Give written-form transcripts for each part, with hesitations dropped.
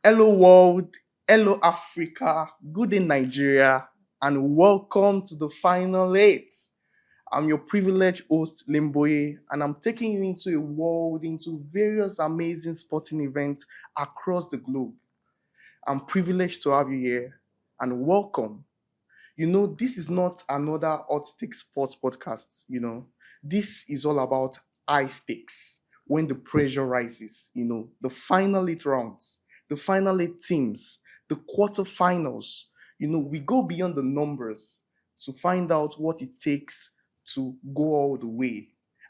Hello world, hello Africa, good day Nigeria, and welcome to the final eight. I'm your privileged host Limboye, and I'm taking you into a world, into various amazing sporting events across the globe. I'm privileged to have you here, and welcome. This is not another hot stakes sports podcast. This is all about high stakes when the pressure rises. The final eight rounds, the final eight teams, the quarterfinals. We go beyond the numbers to find out what it takes to go all the way.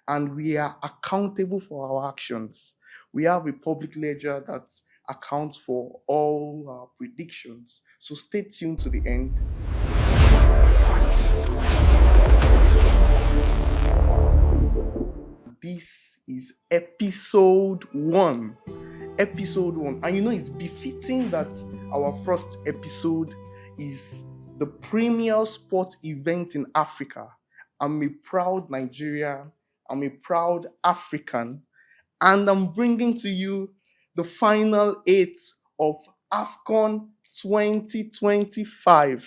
And we are accountable for our actions. We have a public ledger that accounts for all our predictions. So stay tuned to the end. This is episode one. Episode one. And it's befitting that our first episode is the premier sports event in Africa. I'm a proud Nigerian, I'm a proud African, and I'm bringing to you the final eight of AFCON 2025.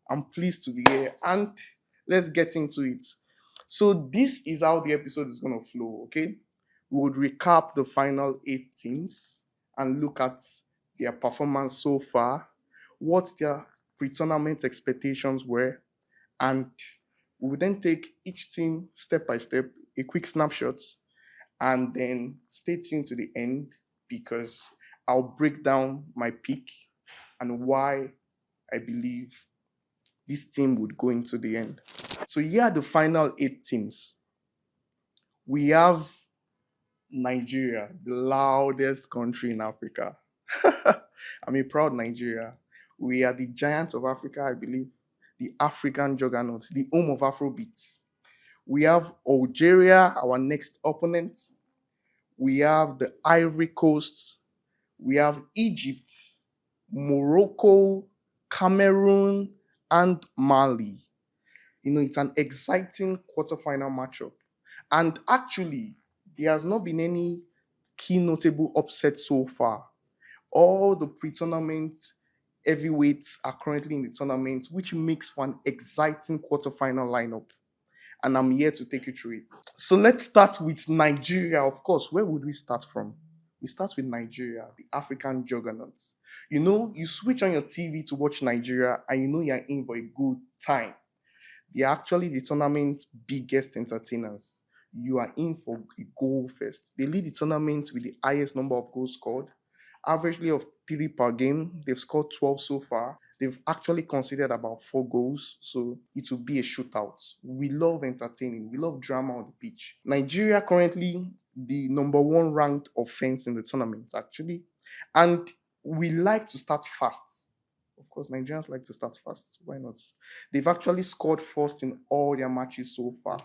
I'm pleased to be here, and let's get into it. So this is how the episode is going to flow, okay? We would recap the final eight teams and look at their performance so far, what their pre-tournament expectations were, and we would then take each team step by step, a quick snapshot, and then stay tuned to the end because I'll break down my pick and why I believe this team would go into the end. So here are the final eight teams. We have Nigeria, the loudest country in Africa. I'm a proud Nigeria. We are the giants of Africa, I believe, the African juggernauts, the home of Afrobeats. We have Algeria, our next opponent. We have the Ivory Coast. We have Egypt, Morocco, Cameroon, and Mali. It's an exciting quarterfinal matchup. And actually, there has not been any key notable upset so far. All the pre-tournament heavyweights are currently in the tournament, which makes for an exciting quarterfinal lineup. And I'm here to take you through it. So let's start with Nigeria. Of course, where would we start from? We start with Nigeria, the African juggernauts. You switch on your TV to watch Nigeria and you're in for a good time. They're actually the tournament's biggest entertainers. You are in for a goal fest. They lead the tournament with the highest number of goals scored, averagely of 3 per game. They've scored 12 so far. They've actually conceded about 4 goals, so it will be a shootout. We love entertaining. We love drama on the pitch. Nigeria currently the number 1 ranked offense in the tournament, actually. And we like to start fast. Of course, Nigerians like to start fast. Why not? They've actually scored first in all their matches so far.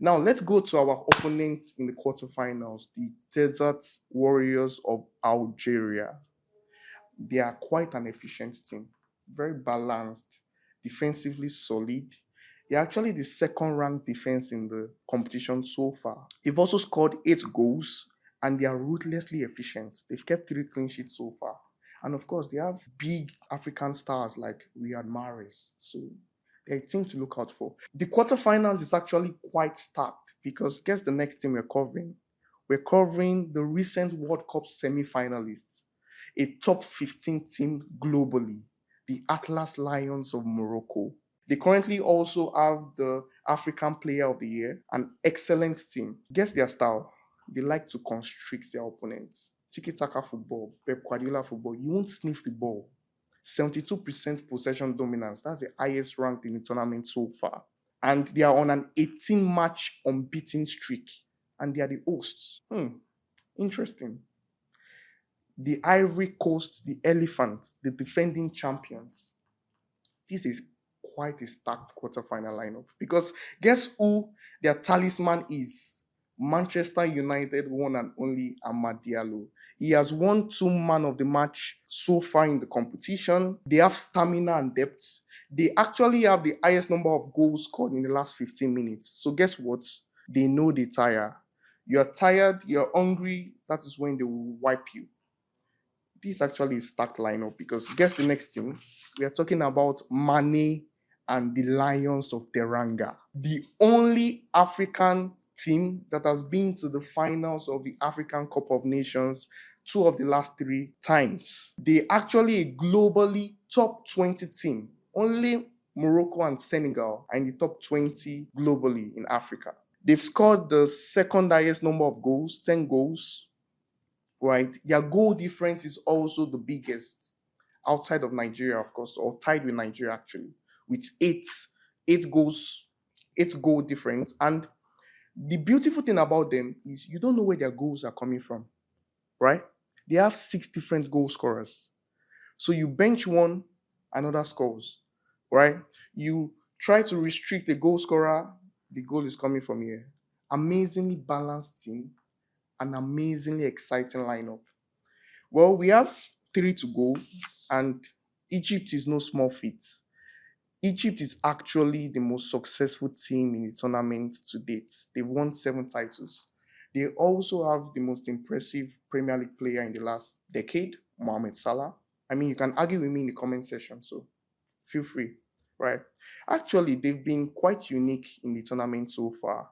Now, let's go to our opponents in the quarterfinals, the Desert Warriors of Algeria. They are quite an efficient team, very balanced, defensively solid. They're actually the second-ranked defense in the competition so far. They've also scored 8 goals, and they are ruthlessly efficient. They've kept 3 clean sheets so far. And of course, they have big African stars like Riyad Mahrez. So they're a team to look out for. The quarterfinals is actually quite stacked because guess the next team we're covering? We're covering the recent World Cup semi-finalists, a top 15 team globally, the Atlas Lions of Morocco. They currently also have the African Player of the Year, an excellent team. Guess their style? They like to constrict their opponents. Tiki-taka football, Pep Guardiola football, you won't sniff the ball. 72% possession dominance, that's the highest ranked in the tournament so far. And they are on an 18-match unbeaten streak. And they are the hosts. Interesting. The Ivory Coast, the Elephants, the defending champions. This is quite a stacked quarterfinal lineup. Because guess who their talisman is? Manchester United one and only Amad Diallo. He has won 2 man of the match so far in the competition. They have stamina and depth. They actually have the highest number of goals scored in the last 15 minutes. So guess what? They know they tire. You're tired, you're hungry, that is when they will wipe you. This actually is stacked lineup because guess the next team. We are talking about Mane and the Lions of Teranga, the only African team that has been to the finals of the African Cup of Nations two of the last three times. They actually a globally top 20 team. Only Morocco and Senegal are in the top 20 globally in Africa. They've scored the second highest number of goals, 10 goals, right? Their goal difference is also the biggest outside of Nigeria, of course, or tied with Nigeria actually, with eight goals, 8 goal difference. And the beautiful thing about them is you don't know where their goals are coming from, right? They have 6 different goal scorers. So you bench one, another scores, right? You try to restrict the goal scorer, the goal is coming from here. Amazingly balanced team, an amazingly exciting lineup. Well, we have 3 to go, and Egypt is no small feat. Egypt is actually the most successful team in the tournament to date. They've won 7 titles. They also have the most impressive Premier League player in the last decade, Mohamed Salah. I mean, you can argue with me in the comment section, so feel free, right? Actually, they've been quite unique in the tournament so far,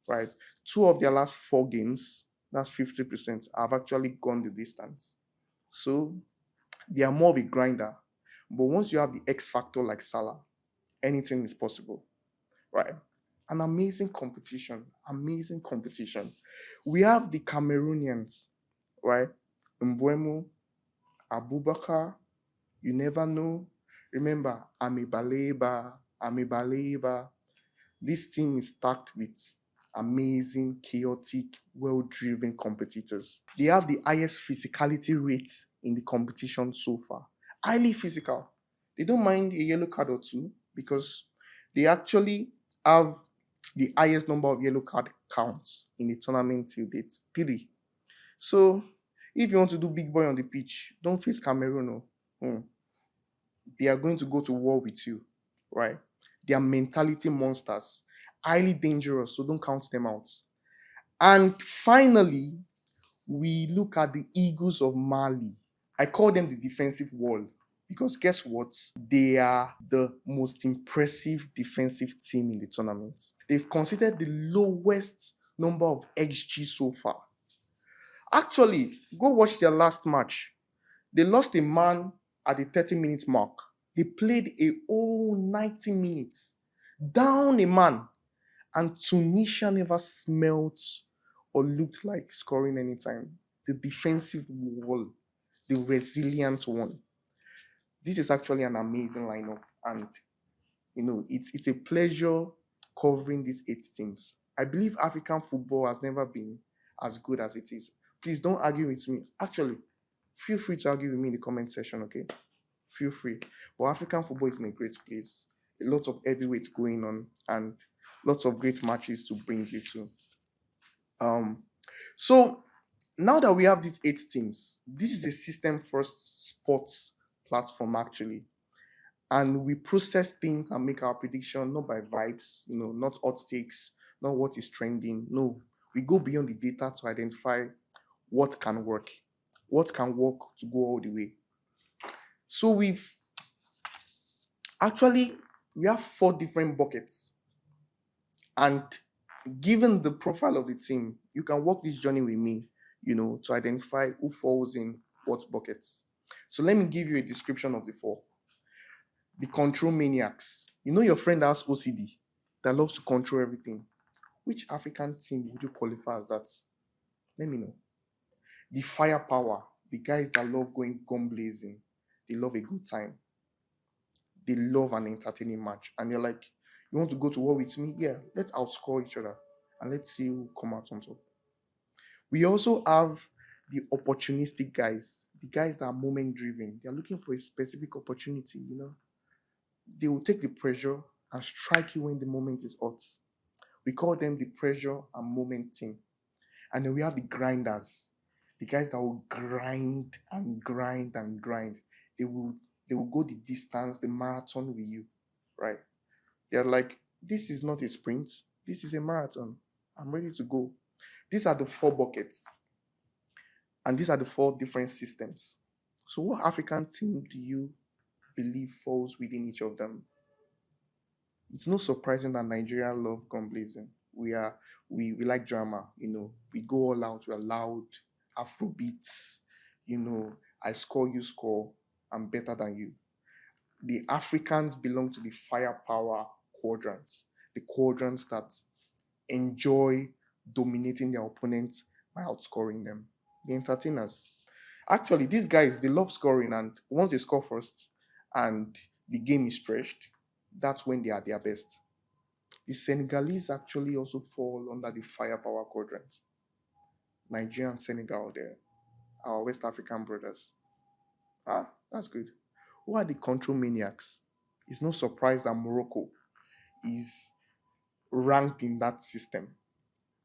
right? 2 of their last 4 games, that's 50%, have actually gone the distance. So they are more of a grinder. But once you have the X factor like Salah, anything is possible, right? An amazing competition, amazing competition. We have the Cameroonians, right? Mbuemo, Abubakar, you never know. Remember, I'm a believer. This team is stacked with amazing, chaotic, well-driven competitors. They have the highest physicality rates in the competition so far. Highly physical. They don't mind a yellow card or two because they actually have the highest number of yellow card counts in the tournament till date, 3. So if you want to do big boy on the pitch, don't face Cameroon. They are going to go to war with you, right? They are mentality monsters, highly dangerous, so don't count them out. And finally, we look at the Eagles of Mali. I call them the defensive wall because guess what? They are the most impressive defensive team in the tournament. They've considered the lowest number of XG so far. Actually, go watch their last match. They lost a man at the 30-minute mark. They played a whole 90 minutes, down a man, and Tunisia never smelt or looked like scoring anytime. The defensive wall, the resilient one. This is actually an amazing lineup, and it's a pleasure covering these 8 teams. I believe African football has never been as good as it is. Please don't argue with me. Actually, feel free to argue with me in the comment section, okay? Feel free. But African football is in a great place. A lot of heavyweights going on and lots of great matches to bring you to. So now that we have these 8 teams, this is a system first sports platform actually. And we process things and make our prediction not by vibes, not hot takes, not what is trending. No, we go beyond the data to identify what can work to go all the way. So we have 4 different buckets. And given the profile of the team, you can walk this journey with me, to identify who falls in what buckets. So let me give you a description of the 4. The control maniacs. Your friend has OCD that loves to control everything. Which African team would you qualify as that? Let me know. The firepower. The guys that love going gun blazing. They love a good time. They love an entertaining match. And they're like, you want to go to war with me? Yeah, let's outscore each other. And let's see who come out on top. We also have the opportunistic guys. The guys that are moment driven. They're looking for a specific opportunity, They will take the pressure and strike you when the moment is hot. We call them the pressure and moment team. And then we have the grinders. The guys that will grind and grind and grind. They will go the distance, the marathon with you, right? They're like, this is not a sprint. This is a marathon. I'm ready to go. These are the 4 buckets. And these are the 4 different systems. So, what African team do you believe falls within each of them? It's not surprising that Nigeria love gun blazing. We like drama, we go all out, we're loud, Afro beats, I score, you score, I'm better than you. The Africans belong to the firepower quadrants, the quadrants that enjoy dominating their opponents by outscoring them. The entertainers. Actually, these guys, they love scoring, and once they score first and the game is stretched, that's when they are their best. The Senegalese actually also fall under the firepower quadrant. Nigeria and Senegal, there, our West African brothers. Ah, that's good. Who are the control maniacs? It's no surprise that Morocco is ranked in that system.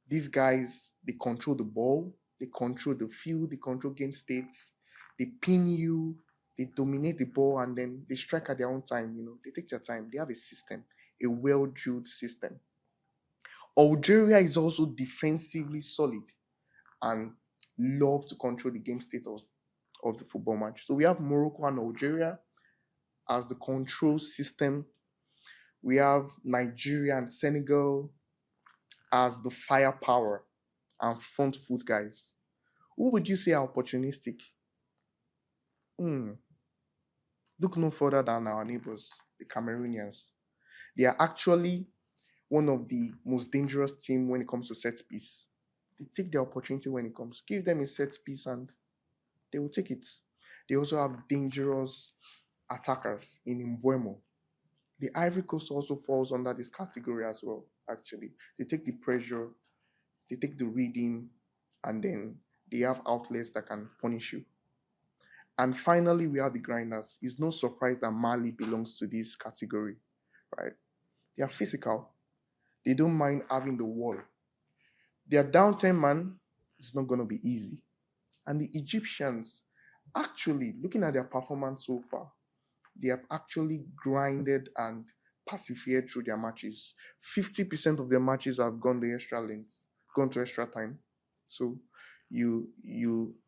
These guys, they control the ball, they control the field, they control game states, they pin you, they dominate the ball, and then they strike at their own time. They take their time. They have a system, a well drilled system. Algeria is also defensively solid and love to control the game state of the football match. So we have Morocco and Algeria as the control system. We have Nigeria and Senegal as the firepower and front foot guys. Who would you say are opportunistic? Hmm. Look no further than our neighbors, the Cameroonians. They are actually one of the most dangerous team when it comes to set piece. They take the opportunity when it comes. Give them a set piece and they will take it. They also have dangerous attackers in Mbuemo. The Ivory Coast also falls under this category as well, actually. They take the pressure, they take the reading, and then they have outlets that can punish you. And finally, we have the grinders. It's no surprise that Mali belongs to this category, right? They are physical. They don't mind having the wall. Their down 10 man is not going to be easy. And the Egyptians, actually, looking at their performance so far, they have actually grinded and persevered through their matches. 50% of their matches have gone the extra length, gone to extra time. So you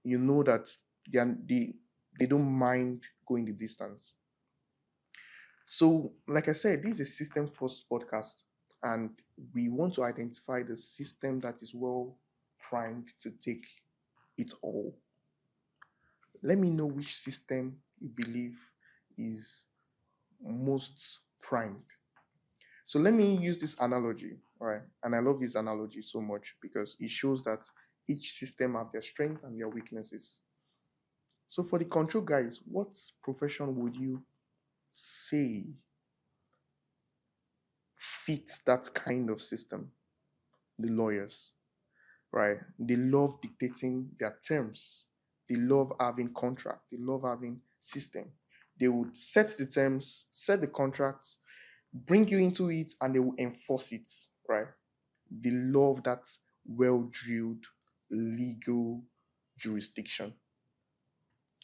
know that they don't mind going the distance. So, like I said, this is a system first podcast, and we want to identify the system that is well primed to take it all. Let me know which system you believe is most primed. So let me use this analogy, all right? And I love this analogy so much because it shows that each system have their strengths and their weaknesses. So for the control guys, what profession would you say fits that kind of system? The lawyers, right? They love dictating their terms. They love having contract. They love having system. They would set the terms, set the contract, bring you into it, and they will enforce it, right? They love that well-drilled legal jurisdiction.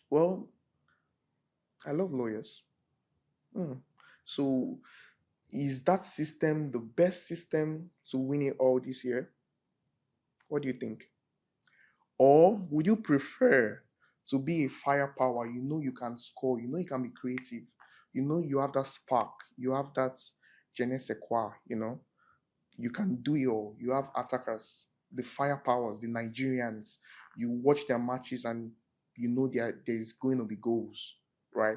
Well, I love lawyers. Hmm. So, is that system the best system to win it all this year? What do you think? Or would you prefer to be a firepower? You know you can score, you know you can be creative, you know you have that spark, you have that je ne sais quoi, you can do it all. You have attackers, the firepowers, the Nigerians. You watch their matches and you know there's going to be goals, right?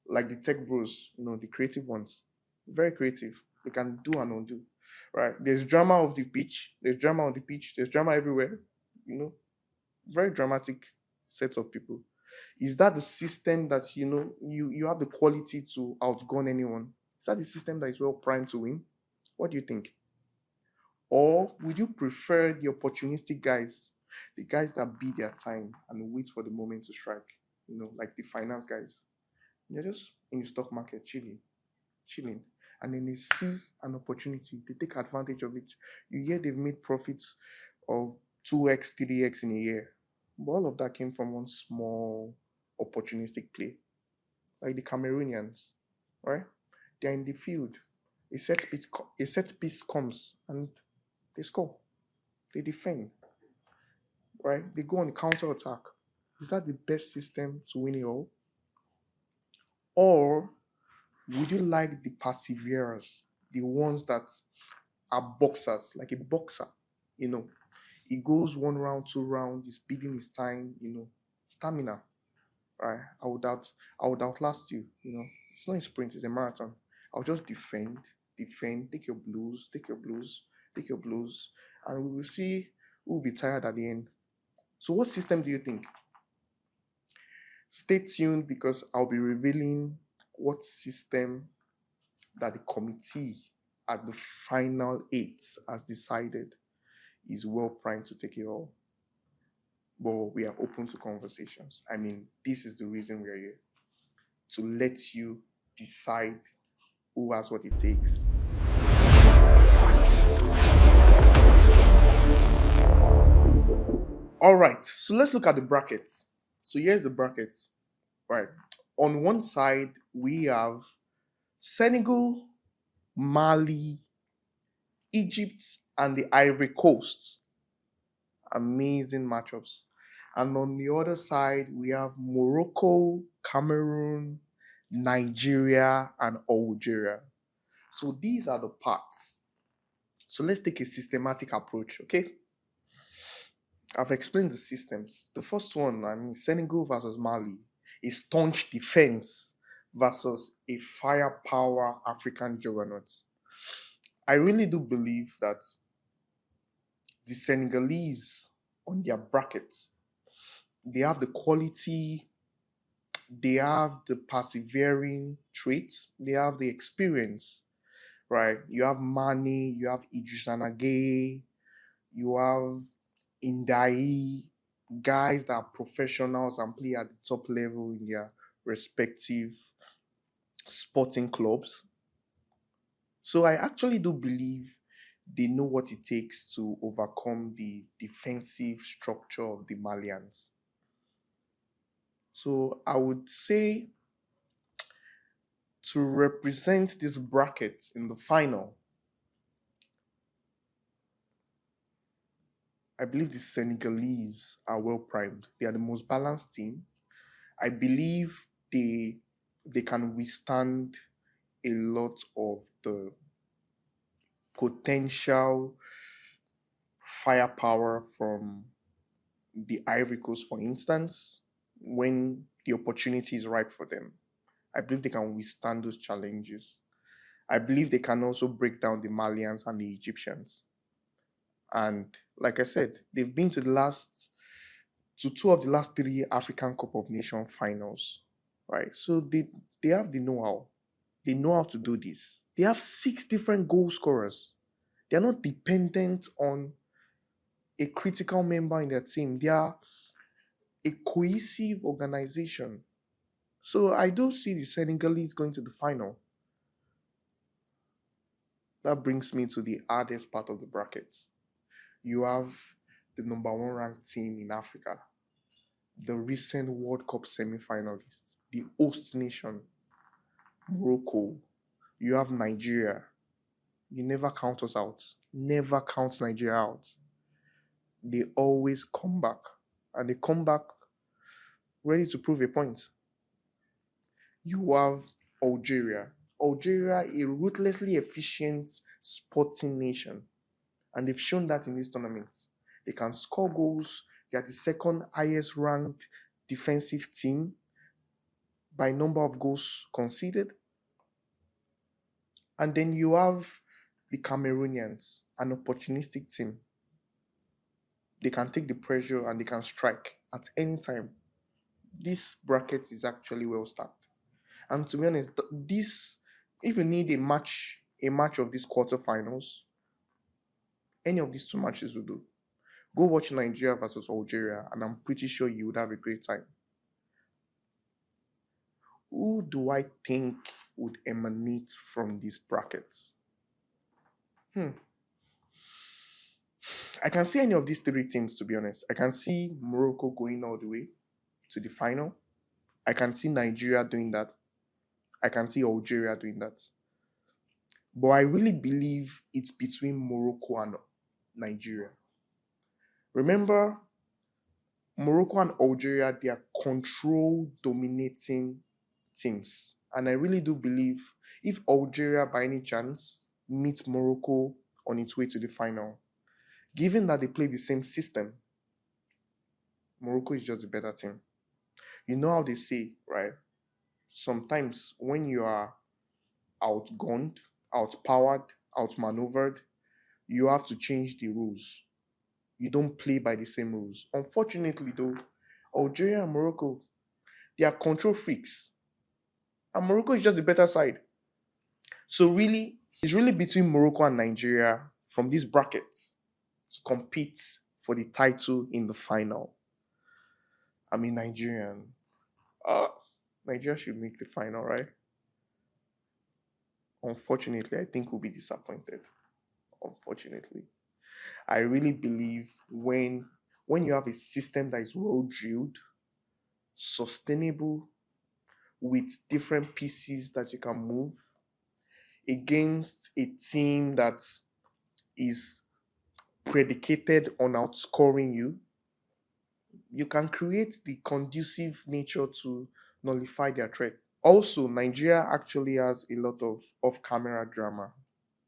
Like the tech bros, the creative ones. Very creative. They can do and undo, right? There's drama of the pitch. There's drama on the pitch. There's drama everywhere. Very dramatic set of people. Is that the system that you have the quality to outgun anyone? Is that the system that is well primed to win? What do you think? Or would you prefer the opportunistic guys, the guys that bid their time and wait for the moment to strike? Like the finance guys. They're just in the stock market chilling. And then they see an opportunity, they take advantage of it. You hear they've made profits of 2x, 3x in a year. But all of that came from one small opportunistic play. Like the Cameroonians, right? They're in the field. A set piece comes and they score. They defend, right? They go on the counter attack. Is that the best system to win it all? Or would you like the perseverers, the ones that are boxers, like a boxer, you know? He goes one round, two round, he's beating his time, stamina, right? I would outlast you, It's not a sprint, it's a marathon. I'll just defend, take your blues, take your blues, and we will see who will be tired at the end. So, what system do you think? Stay tuned because I'll be revealing what system that the committee at the final eight has decided is well primed to take it all. But we are open to conversations. I mean, this is the reason we are here, to let you decide who has what it takes. All right, so let's look at the brackets. So here's the brackets. Right. On one side, we have Senegal, Mali, Egypt, and the Ivory Coast. Amazing matchups. And on the other side, we have Morocco, Cameroon, Nigeria, and Algeria. So these are the parts. So let's take a systematic approach, okay? I've explained the systems. The first one, Senegal versus Mali, a staunch defense versus a firepower African juggernaut. I really do believe that the Senegalese on their brackets, they have the quality, they have the persevering traits, they have the experience, right? You have Mane, you have Idris Anagay, you have Indai, guys that are professionals and play at the top level in their respective sporting clubs. So I actually do believe they know what it takes to overcome the defensive structure of the Malians. So I would say to represent this bracket in the final, I believe the Senegalese are well primed. They are the most balanced team. I believe they can withstand a lot of the potential firepower from the Ivory Coast, for instance, when the opportunity is right for them. I believe they can withstand those challenges. I believe they can also break down the Malians and the Egyptians. And like I said, they've been to two of the last three African Cup of Nations finals, right? So they have the know-how. They know how to do this. They have 6 different goal scorers. They are not dependent on a critical member in their team. They are a cohesive organization. So I do see the Senegalese going to the final. That brings me to the hardest part of the bracket. You have the number 1 ranked team in Africa, the recent World Cup semi-finalists, the host nation, Morocco. You have Nigeria. You never count us out. Never count Nigeria out. They always come back. And they come back ready to prove a point. You have Algeria. Algeria, a ruthlessly efficient sporting nation. And they've shown that in this tournament. They can score goals. They are the second highest ranked defensive team by number of goals conceded. And then you have the Cameroonians, an opportunistic team. They can take the pressure and they can strike at any time. This bracket is actually well stacked. And to be honest, this, if you need a match of these quarterfinals, any of these 2 matches will do. Go watch Nigeria versus Algeria, and I'm pretty sure you would have a great time. Who do I think would emanate from these brackets? I can see any of these 3 teams, to be honest. I can see Morocco going all the way to the final. I can see Nigeria doing that. I can see Algeria doing that. But I really believe it's between Morocco and Nigeria. Remember, Morocco and Algeria, they are control dominating teams. And I really do believe if Algeria, by any chance, meets Morocco on its way to the final, given that they play the same system, Morocco is just a better team. You know how they say, right? Sometimes when you are outgunned, outpowered, outmaneuvered, you have to change the rules. You don't play by the same rules. Unfortunately, though, Algeria and Morocco, they are control freaks. And Morocco is just the better side. So really, it's really between Morocco and Nigeria from these brackets to compete for the title in the final. I mean, Uh, Nigeria should make the final, right? Unfortunately, I think we'll be disappointed. Unfortunately, I really believe when you have a system that is well drilled, sustainable, with different pieces that you can move against a team that is predicated on outscoring you, you can create the conducive nature to nullify their threat. Also, Nigeria actually has a lot of off-camera drama,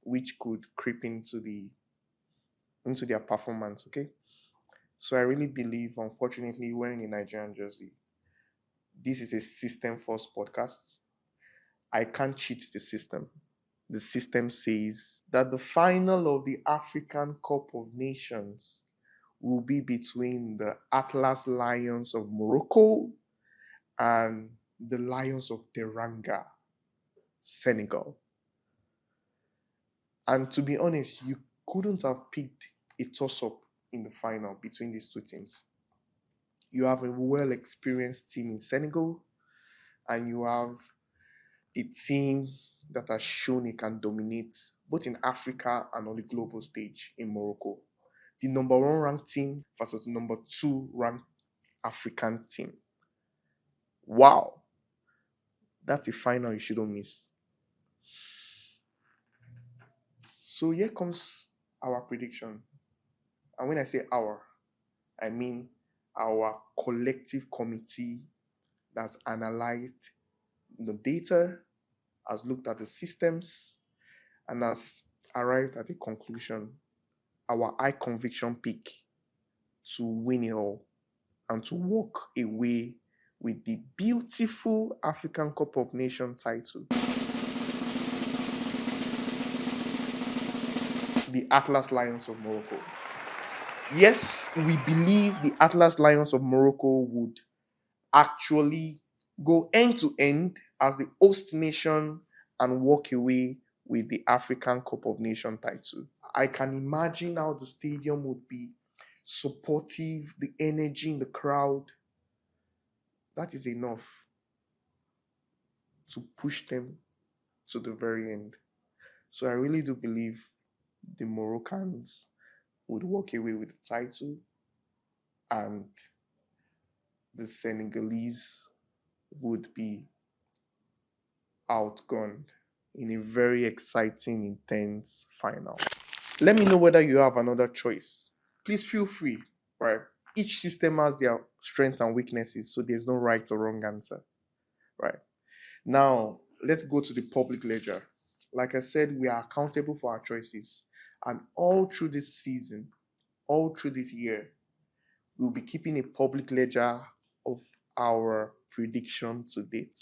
which could creep into their performance. Okay, so I really believe, unfortunately, wearing a Nigerian jersey, this is a system-first podcast. I can't cheat the system. The system says that the final of the African Cup of Nations will be between the Atlas Lions of Morocco and the Lions of Teranga, Senegal. And to be honest, you couldn't have picked a toss up in the final between these two teams. You have a well experienced team in Senegal, and you have a team that has shown it can dominate both in Africa and on the global stage in Morocco. The number one ranked team versus the number two ranked African team. Wow, that's a final you shouldn't miss. So here comes our prediction. And when I say our, I mean our collective committee that's analyzed the data, has looked at the systems, and has arrived at a conclusion. Our high conviction pick to win it all and to walk away with the beautiful African Cup of Nations title. The Atlas Lions of Morocco. Yes, we believe the Atlas Lions of Morocco would actually go end to end as the host nation and walk away with the African Cup of Nations title. I can imagine how the stadium would be supportive, the energy in the crowd. That is enough to push them to the very end. So I really do believe the Moroccans would walk away with the title and the Senegalese would be outgunned in a very exciting, intense final. Let me know whether you have another choice. Please feel free, right? Each system has their strengths and weaknesses, so there's no right or wrong answer, right? Now, let's go to the public ledger. Like I said, we are accountable for our choices. And all through this season, all through this year, we'll be keeping a public ledger of our prediction to date.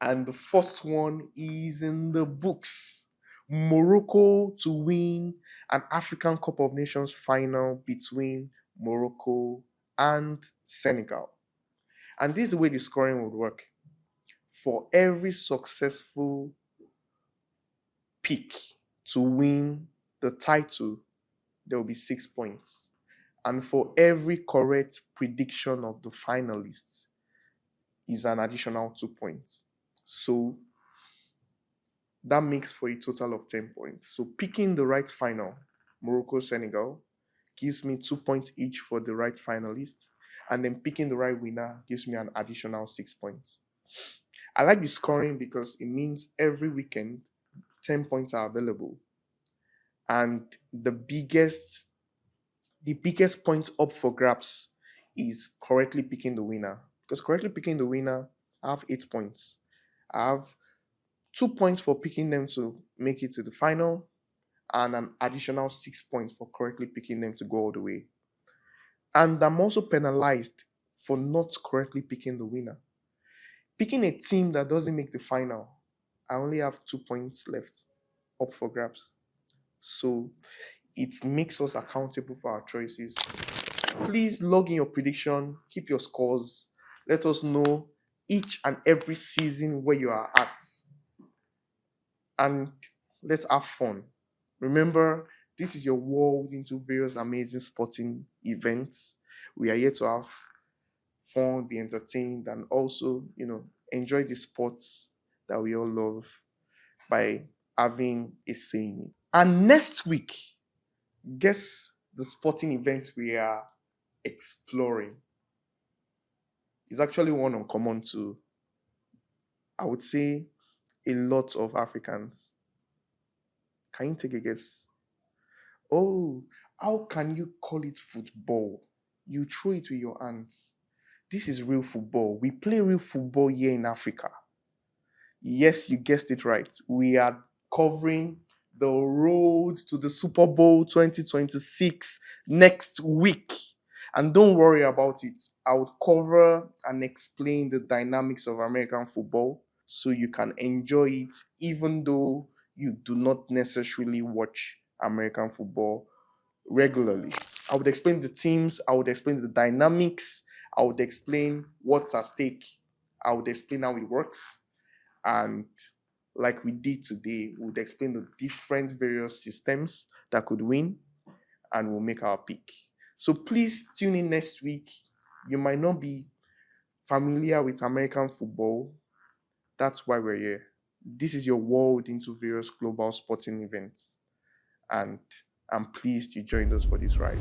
And the first one is in the books. Morocco to win an African Cup of Nations final between Morocco and Senegal. And this is the way the scoring would work. For every successful pick to win the title, there will be 6 points. And for every correct prediction of the finalists is an additional 2 points. So that makes for a total of 10 points. So picking the right final, Morocco, Senegal, gives me 2 points each for the right finalists. And then picking the right winner gives me an additional 6 points. I like the scoring because it means every weekend 10 points are available. And the biggest point up for grabs is correctly picking the winner. Because correctly picking the winner, I have 8 points. I have 2 points for picking them to make it to the final, and an additional 6 points for correctly picking them to go all the way. And I'm also penalized for not correctly picking the winner. Picking a team that doesn't make the final, I only have 2 points left up for grabs. So it makes us accountable for our choices. Please log in your prediction, keep your scores, let us know each and every season where you are at, and let's have fun. Remember, this is your world into various amazing sporting events. We are here to have fun, be entertained, and also, enjoy the sports that we all love by having a say in it. And next week, guess the sporting event we are exploring. It's actually one uncommon to, I would say, a lot of Africans. Can you take a guess? Oh, how can you call it football? You throw it with your hands. This is real football. We play real football here in Africa. Yes, you guessed it right. We are covering the road to the Super Bowl 2026 next week. And don't worry about it. I would cover and explain the dynamics of American football so you can enjoy it even though you do not necessarily watch American football regularly. I would explain the teams, I would explain the dynamics, I would explain what's at stake, I would explain how it works. And like we did today, we would explain the different various systems that could win, and we'll make our pick. So please tune in next week. You might not be familiar with American football. That's why we're here. This is your world into various global sporting events. And I'm pleased you joined us for this ride.